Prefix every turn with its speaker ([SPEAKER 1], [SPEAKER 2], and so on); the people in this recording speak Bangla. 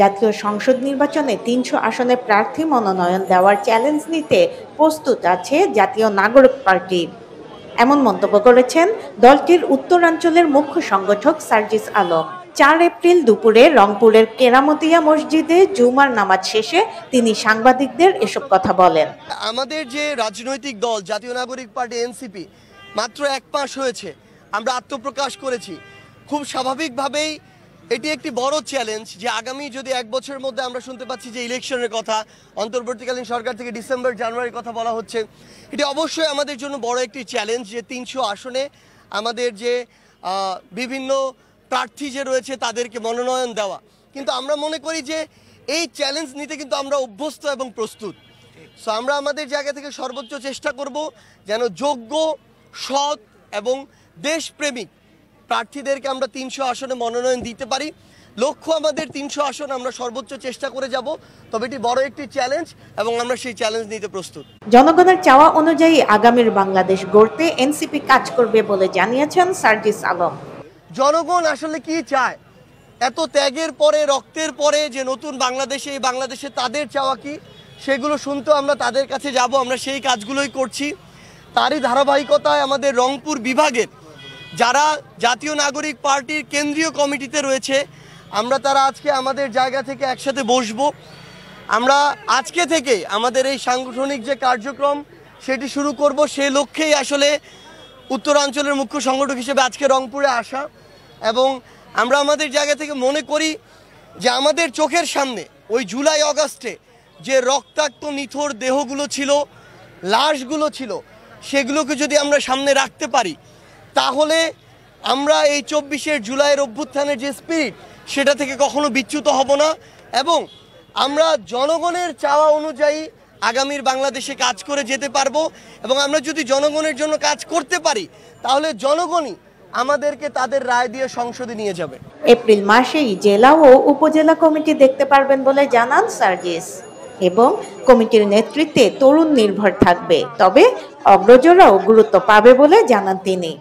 [SPEAKER 1] জাতীয় সংসদ নির্বাচনে ৩০০ আসনে প্রার্থী মনোনয়ন দেওয়ার চ্যালেঞ্জ নিতে প্রস্তুত আছে জাতীয় নাগরিক পার্টি। এমন মন্তব্য করেছেন দলটির উত্তরাঞ্চলের মুখ্য সংগঠক সার্জিস আলম। ৪ এপ্রিল দুপুরে রংপুরের কেরামতিয়া মসজিদে জুমার নামাজ শেষে তিনি সাংবাদিকদের এসব কথা বলেন।
[SPEAKER 2] আমাদের যে রাজনৈতিক দল জাতীয় নাগরিক পার্টি এনসিপি মাত্র ১ মাস হয়েছে, আমরা আত্মপ্রকাশ করেছি। খুব স্বাভাবিকভাবেই এটি একটি বড় চ্যালেঞ্জ যে আগামী যদি ১ বছরের মধ্যে আমরা শুনতে পাচ্ছি যে ইলেকশনের কথা, অন্তর্বর্তীকালীন সরকার থেকে ডিসেম্বর জানুয়ারির কথা বলা হচ্ছে, এটি অবশ্যই আমাদের জন্য বড় একটি চ্যালেঞ্জ যে ৩০০ আসনে আমাদের যে বিভিন্ন প্রার্থী যে রয়েছে তাদেরকে মনোনয়ন দেওয়া। কিন্তু আমরা মনে করি যে এই চ্যালেঞ্জ নিতে কিন্তু আমরা অভ্যস্ত এবং প্রস্তুত। সো আমরা আমাদের জায়গা থেকে সর্বোচ্চ চেষ্টা করব যেন যোগ্য, সৎ এবং দেশপ্রেমিক প্রার্থীদেরকে আমরা ৩০০ আসনে মনোনয়ন দিতে পারি। লক্ষ্য আমাদের ৩০০ আসন আমরা সর্বোচ্চ চেষ্টা করে যাব, তবে এটি বড় একটি চ্যালেঞ্জ এবং আমরা সেই চ্যালেঞ্জ নিতে প্রস্তুত।
[SPEAKER 1] জনগণের চাওয়া অনুযায়ী আগামীর বাংলাদেশ গড়তে এনসিপি কাজ করবে বলে জানিয়েছেন সার্জিস আলম।
[SPEAKER 2] জনগণ আসলে কি চায়, এত ত্যাগের পরে, রক্তের পরে যে নতুন বাংলাদেশে, এই বাংলাদেশে তাদের চাওয়া কি, সেগুলো শুনতে আমরা তাদের কাছে যাব। আমরা সেই কাজগুলোই করছি। তারই ধারাবাহিকতায় আমাদের রংপুর বিভাগের যারা জাতীয় নাগরিক পার্টির কেন্দ্রীয় কমিটিতে রয়েছে, আমরা তারা আজকে আমাদের জায়গা থেকে একসাথে বসবো। আমরা আজকে থেকে আমাদের এই সাংগঠনিক যে কার্যক্রম সেটি শুরু করব। সেই লক্ষ্যেই আসলে উত্তরাঞ্চলের মুখ্য সংগঠক হিসেবে আজকে রংপুরে আসা। এবং আমরা আমাদের জায়গা থেকে মনে করি যে আমাদের চোখের সামনে ওই জুলাই আগস্টে যে রক্তাক্ত নিথর দেহগুলো ছিল, লাশগুলো ছিল, সেগুলোকে যদি আমরা সামনে রাখতে পারি তাহলে আমরা এই ২৪শে জুলাইয়ের অভ্যুত্থানের যে স্পিরিট সেটা থেকে কখনো বিচ্যুত হব না এবং আমরা জনগণের চাওয়া অনুযায়ী আগামীর বাংলাদেশে কাজ করে যেতে পারবো। এবং আমরা যদি জনগণের জন্য কাজ করতে পারি তাহলে জনগণই আমাদেরকে তাদের রায় দিয়ে সংসদে নিয়ে যাবে।
[SPEAKER 1] এপ্রিল মাসেই জেলা ও উপজেলা কমিটি দেখতে পারবেন বলে জানান সার্জিস এবং কমিটির নেতৃত্বে তরুণ নির্ভর থাকবে, তবে অগ্রজরাও গুরুত্ব পাবে বলে জানান তিনি।